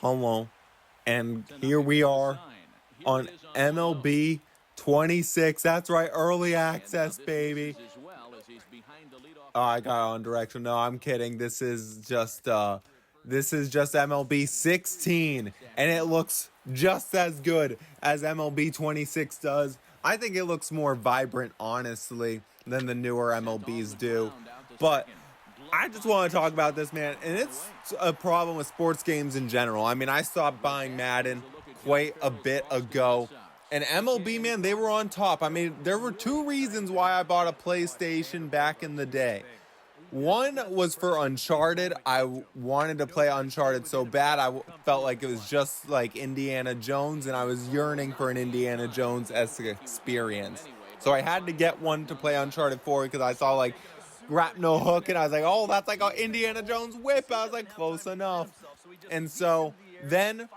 Hello. And here we are on MLB 26. That's right, early access, baby. Oh, I got on direction. No, I'm kidding. This is just MLB 16, and it looks just as good as MLB 26 does. I think it looks more vibrant, honestly, than the newer MLBs do. But I just want to talk about this, man, and it's a problem with sports games in general. I mean, I stopped buying Madden quite a bit ago, and MLB, man, they were on top. I mean, there were two reasons why I bought a PlayStation back in the day. One was for Uncharted. I wanted to play Uncharted so bad. I felt like it was just like Indiana Jones, and I was yearning for an Indiana Jones-esque experience. So I had to get one to play Uncharted 4 because I saw like grab no hook, and I was like, oh, that's like an Indiana Jones whip. I was like, close enough. And so then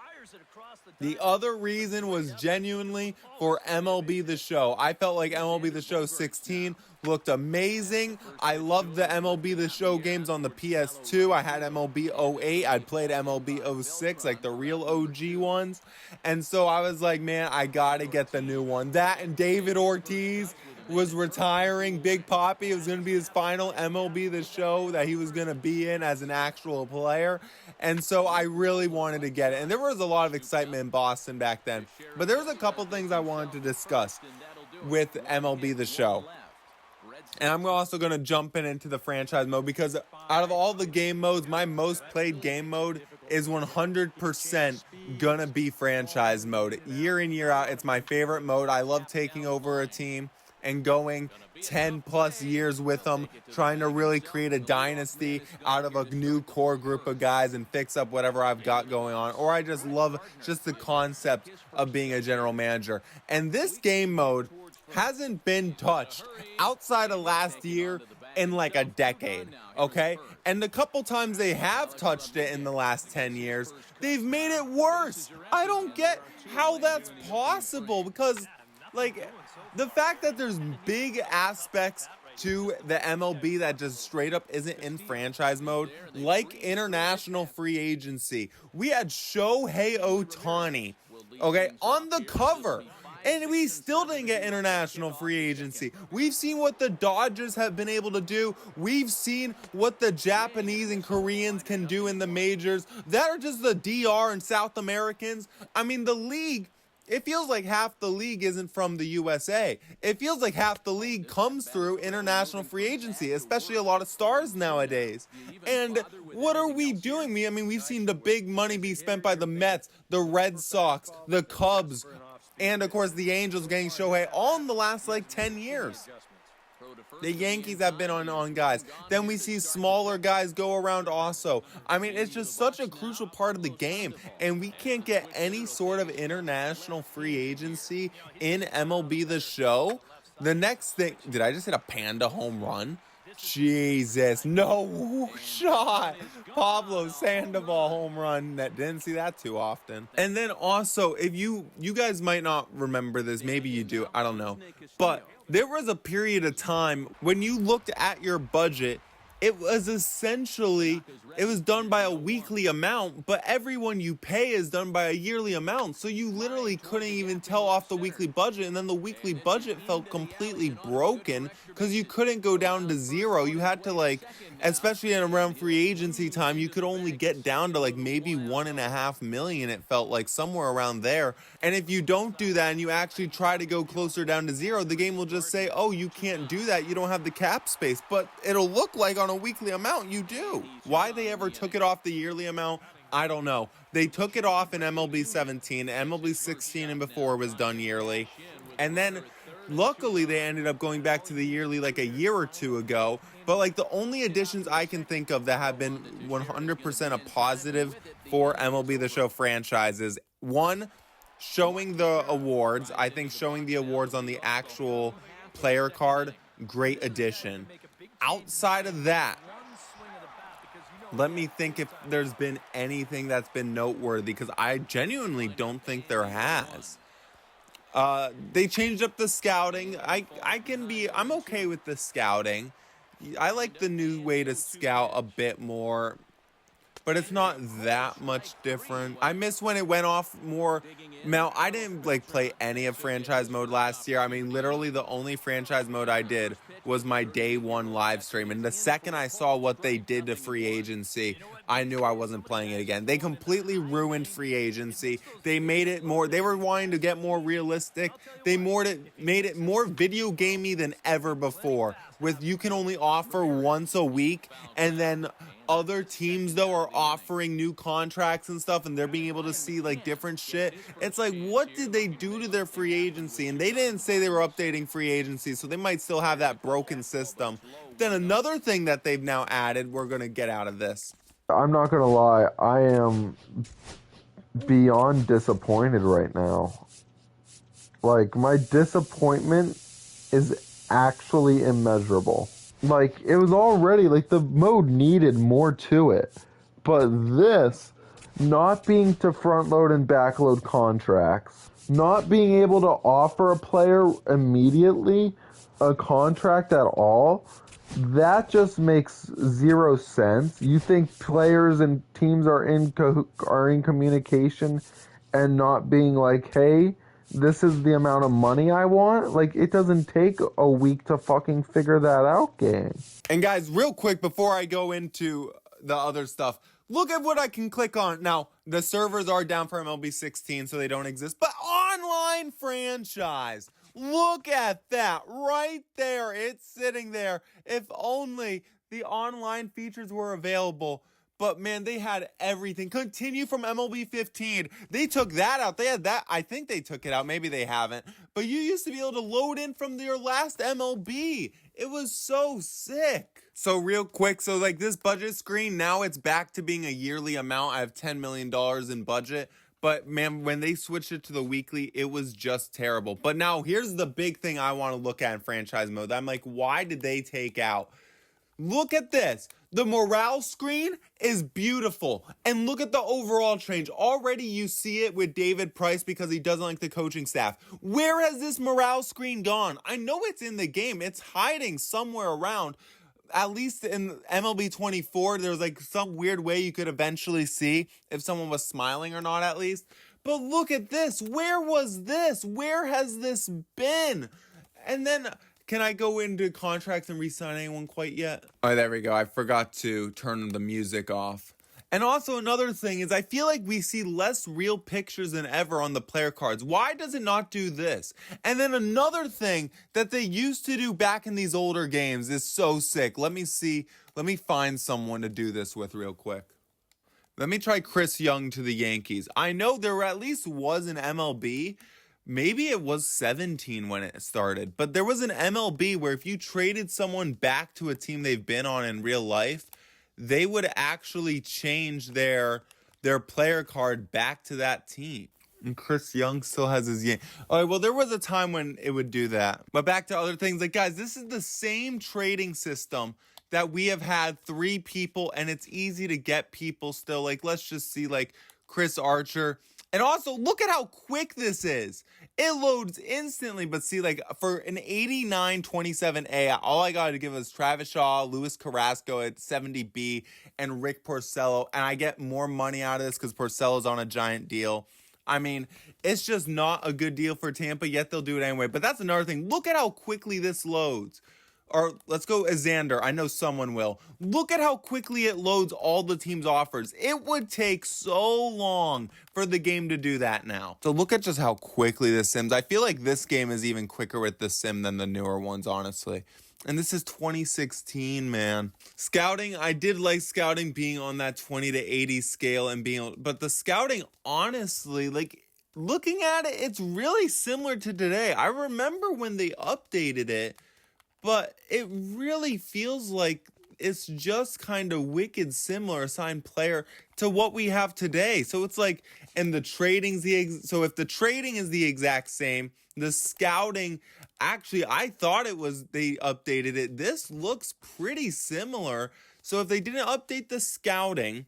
the other reason was genuinely for MLB The Show. I felt like MLB The Show 16 looked amazing. I loved the MLB The Show games on the PS2. I had MLB 08. I'd played MLB 06, like the real OG ones. And so I was like, man, I gotta get the new one. That and David Ortiz was retiring. Big Papi, it was going to be his final MLB The Show that he was going to be in as an actual player. And so I really wanted to get it. And there was a lot of excitement in Boston back then. But there was a couple things I wanted to discuss with MLB The Show. And I'm also going to jump into the franchise mode because out of all the game modes, my most played game mode is 100% going to be franchise mode. Year in, year out, it's my favorite mode. I love taking over a team and going 10 plus years with them, trying to really create a dynasty out of a new core group of guys and fix up whatever I've got going on. Or I just love just the concept of being a general manager. And this game mode hasn't been touched outside of last year in like a decade, okay? And the couple times they have touched it in the last 10 years, they've made it worse. I don't get how that's possible because, like, the fact that there's big aspects to the MLB that just straight up isn't in franchise mode, like international free agency. We had Shohei Ohtani, okay, on the cover. And we still didn't get international free agency. We've seen what the Dodgers have been able to do. We've seen what the Japanese and Koreans can do in the majors. That are just the DR and South Americans. I mean, the league, it feels like half the league isn't from the USA. It feels like half the league comes through international free agency, especially a lot of stars nowadays. And what are we doing? I mean, we've seen the big money be spent by the Mets, the Red Sox, the Cubs, and, of course, the Angels getting Shohei all in the last, 10 years. The Yankees have been on guys. Then we see smaller guys go around also. I mean, it's just such a crucial part of the game. And we can't get any sort of international free agency in MLB The Show. The next thing... Did I just hit a panda home run? Jesus, no shot. Pablo Sandoval home run. That didn't see that too often. And then also, if you guys might not remember this, maybe you do, I don't know. But there was a period of time when you looked at your budget, it was essentially, it was done by a weekly amount, but everyone you pay is done by a yearly amount. So you literally couldn't even tell off the weekly budget. And then the weekly budget felt completely broken because you couldn't go down to zero. You had to especially in around free agency time, you could only get down to maybe 1.5 million. It felt like somewhere around there. And if you don't do that and you actually try to go closer down to zero, the game will just say, oh, you can't do that. You don't have the cap space, but it'll look like on a weekly amount you do. Why they ever took it off the yearly amount, I don't know. They took it off in MLB 17. MLB 16 and before was done yearly. And then luckily they ended up going back to the yearly a year or two ago. But the only additions I can think of that have been 100% a positive for MLB The Show franchises. One, showing the awards. I think showing the awards on the actual player card, great addition. Outside of that, let me think if there's been anything that's been noteworthy, because I genuinely don't think there has. They changed up the scouting. I'm okay with the scouting. I like the new way to scout a bit more. but it's not that much different. I miss when it went off more. Now, I didn't like play any of franchise mode last year. I mean, literally the only franchise mode I did was my day one live stream. And the second I saw what they did to free agency, I knew I wasn't playing it again. They completely ruined free agency. They made it more, they were wanting to get more realistic. They made it more video gamey than ever before, with you can only offer once a week, and then other teams though are offering new contracts and stuff, and they're being able to see like different shit. It's like, what did they do to their free agency? And they didn't say they were updating free agency, so they might still have that broken system. Then another thing that they've now added, we're gonna get out of this. I'm not gonna lie, I am beyond disappointed right now. Like, my disappointment is actually immeasurable. Like, it was already, like, the mode needed more to it. But this, not being to front load and back load contracts, not being able to offer a player immediately a contract at all, that just makes zero sense. You think players and teams are in communication and not being like, hey, this is the amount of money I want? Like, it doesn't take a week to fucking figure that out, gang. And guys, real quick, before I go into the other stuff, look at what I can click on. Now, the servers are down for MLB 16, so they don't exist. But online franchise, look at that right there. It's sitting there. If only the online features were available. But man, they had everything. Continue from MLB 15. They took that out. They had that. I think they took it out. Maybe they haven't. But you used to be able to load in from your last MLB. It was so sick. So real quick, so like this budget screen, now it's back to being a yearly amount. I have $10 million in budget. But man, when they switched it to the weekly, it was just terrible. But now here's the big thing I want to look at in franchise mode. I'm like, why did they take out? Look at this. The morale screen is beautiful. And look at the overall change. Already you see it with David Price because he doesn't like the coaching staff. Where has this morale screen gone? I know it's in the game. It's hiding somewhere around. At least in MLB 24, there's like some weird way you could eventually see if someone was smiling or not, at least. But look at this. Where was this? Where has this been? And then, can I go into contracts and re-sign anyone quite yet? Oh, there we go. I forgot to turn the music off. And also another thing is I feel like we see less real pictures than ever on the player cards. Why does it not do this? And then another thing that they used to do back in these older games is so sick. Let me see. Let me find someone to do this with real quick. Let me try Chris Young to the Yankees. I know there at least was an MLB. Maybe it was 17 when it started. But there was an MLB where if you traded someone back to a team they've been on in real life, they would actually change their player card back to that team. And Chris Young still has his game. All right, well, there was a time when it would do that. But back to other things. Like, guys, this is the same trading system that we have had 3 people, and it's easy to get people still. Like, let's just see, like, Chris Archer. And also, look at how quick this is. It loads instantly, but see, like, for an 89-27A, all I got to give is Travis Shaw, Luis Carrasco at 70B, and Rick Porcello, and I get more money out of this because Porcello's on a giant deal. I mean, it's just not a good deal for Tampa, yet they'll do it anyway. But that's another thing. Look at how quickly this loads. Or let's go Xander. I know someone will. Look at how quickly it loads all the team's offers. It would take so long for the game to do that now. So look at just how quickly this sims. I feel like this game is even quicker with the sim than the newer ones, honestly. And this is 2016, man. Scouting, I did like scouting being on that 20 to 80 scale and being, but the scouting, honestly, like, looking at it, it's really similar to today. I remember when they updated it, but it really feels like it's just kind of wicked similar assigned player to what we have today. So it's like, and the trading's so if the trading is the exact same, the scouting, actually, I thought it was, they updated it. This looks pretty similar. So if they didn't update the scouting,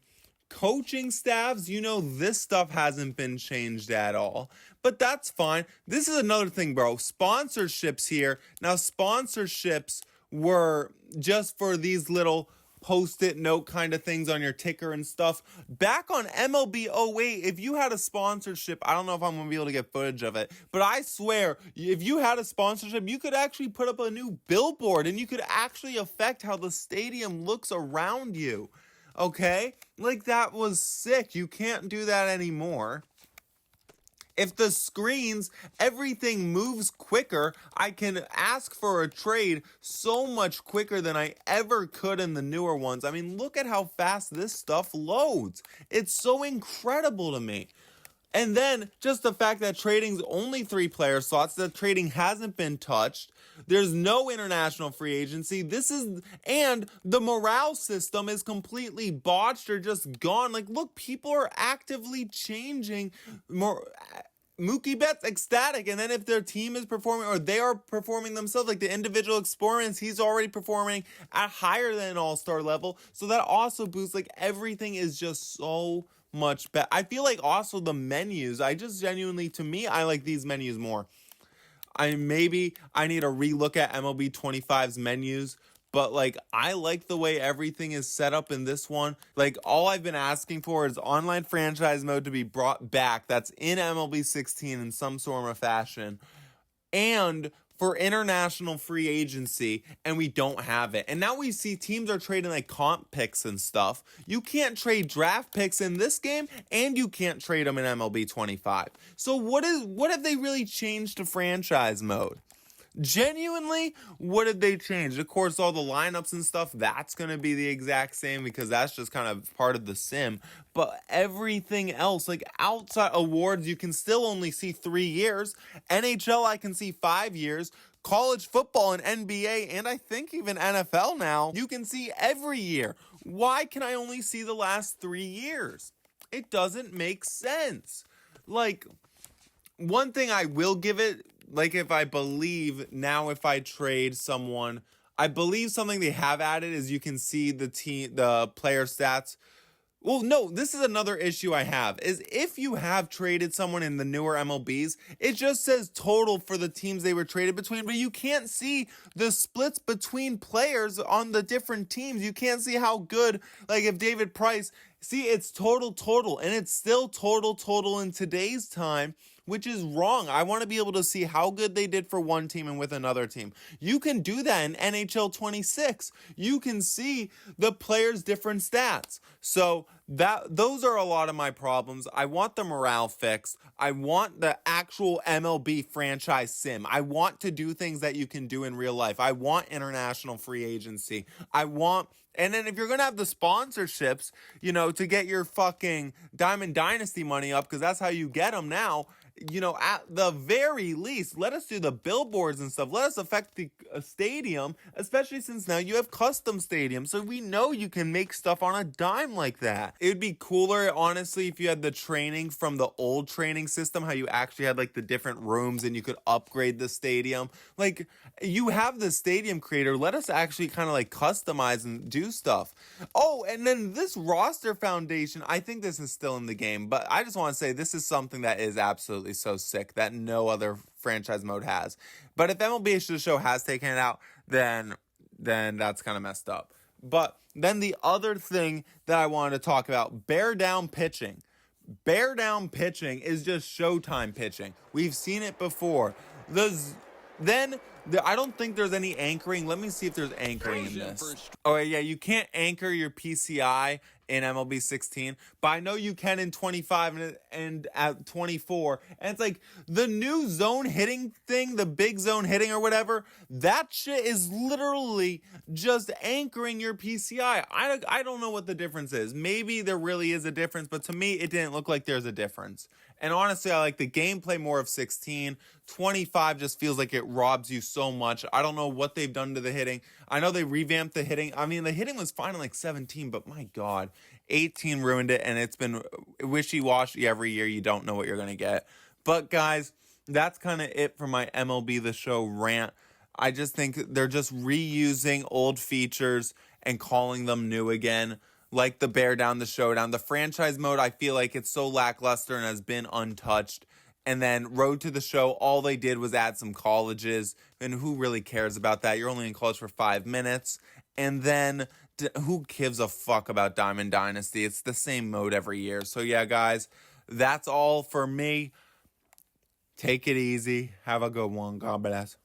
coaching staffs, you know, this stuff hasn't been changed at all. But that's fine. This is another thing, bro. Sponsorships here. Now, sponsorships were just for these little post-it note kind of things on your ticker and stuff. Back on MLB 08, if you had a sponsorship, I don't know if I'm going to be able to get footage of it, but I swear, if you had a sponsorship, you could actually put up a new billboard and you could actually affect how the stadium looks around you. Okay? Like, that was sick. You can't do that anymore. If the screens, everything moves quicker, I can ask for a trade so much quicker than I ever could in the newer ones. I mean, look at how fast this stuff loads. It's so incredible to me. And then just the fact that trading's only 3 player slots, that trading hasn't been touched. There's no international free agency. And the morale system is completely botched or just gone. Like, look, people are actively changing. Mookie Betts ecstatic, and then if their team is performing or they are performing themselves, like the individual experience, he's already performing at higher than an all-star level. So that also boosts, like, everything is just so much better. I feel like also the menus, to me, I like these menus more. Maybe I need to relook at MLB 25's menus, but like I like the way everything is set up in this one. Like all I've been asking for is online franchise mode to be brought back. That's in MLB 16 in some sort of fashion. And for international free agency, and we don't have it. And now we see teams are trading like comp picks and stuff. You can't trade draft picks in this game, and you can't trade them in MLB 25. So what have they really changed to franchise mode? Genuinely, what did they change? Of course, all the lineups and stuff, that's going to be the exact same because that's just kind of part of the sim. But everything else, like outside awards, you can still only see 3 years. NHL, I can see 5 years. College football and NBA, and I think even NFL now, you can see every year. Why can I only see the last 3 years? It doesn't make sense. Like, one thing I will give it, like if I trade someone, I believe something they have added is you can see the player stats. Well, no, this is another issue I have, is if you have traded someone in the newer MLBs, it just says total for the teams they were traded between, but you can't see the splits between players on the different teams. You can't see how good, like if David Price, see, it's total, and it's still total in today's time, which is wrong. I want to be able to see how good they did for one team and with another team. You can do that in NHL 26. You can see the players' different stats. So those are a lot of my problems. I want the morale fixed. I want the actual MLB franchise sim. I want to do things that you can do in real life. I want international free agency. And then if you're going to have the sponsorships, to get your fucking Diamond Dynasty money up, because that's how you get them now, at the very least, let us do the billboards and stuff. Let us affect the stadium, especially since now you have custom stadiums. So we know you can make stuff on a dime like that. It would be cooler, honestly, if you had the training from the old training system, how you actually had like the different rooms and you could upgrade the stadium. Like, you have the stadium creator. Let us actually kind of like customize and do stuff. Oh, and then this roster foundation, I think this is still in the game, but I just want to say this is something that is absolutely so sick that no other franchise mode has. But if MLB The Show has taken it out, then that's kind of messed up. But then the other thing that I wanted to talk about, bear down pitching. Bear down pitching is just Showtime pitching. We've seen it before. I don't think there's any anchoring. Let me see if there's anchoring in this. Oh, yeah, you can't anchor your PCI in MLB 16, but I know you can in 25 and at 24. And it's like the new zone hitting thing, the big zone hitting or whatever, that shit is literally just anchoring your PCI. I don't know what the difference is. Maybe there really is a difference, but to me, it didn't look like there's a difference. And honestly, I like the gameplay more of 16. 25 just feels like it robs you so much. I don't know what they've done to the hitting. I know they revamped the hitting. I mean, the hitting was fine in like 17, but my God, 18 ruined it, and it's been wishy-washy every year. You don't know what you're going to get. But guys, that's kind of it for my MLB The Show rant. I just think they're just reusing old features and calling them new again. Like the bear down, the showdown. The franchise mode, I feel like it's so lackluster and has been untouched. And then Road to the Show, all they did was add some colleges. And who really cares about that? You're only in college for 5 minutes. And then who gives a fuck about Diamond Dynasty? It's the same mode every year. So yeah, guys, that's all for me. Take it easy. Have a good one. God bless.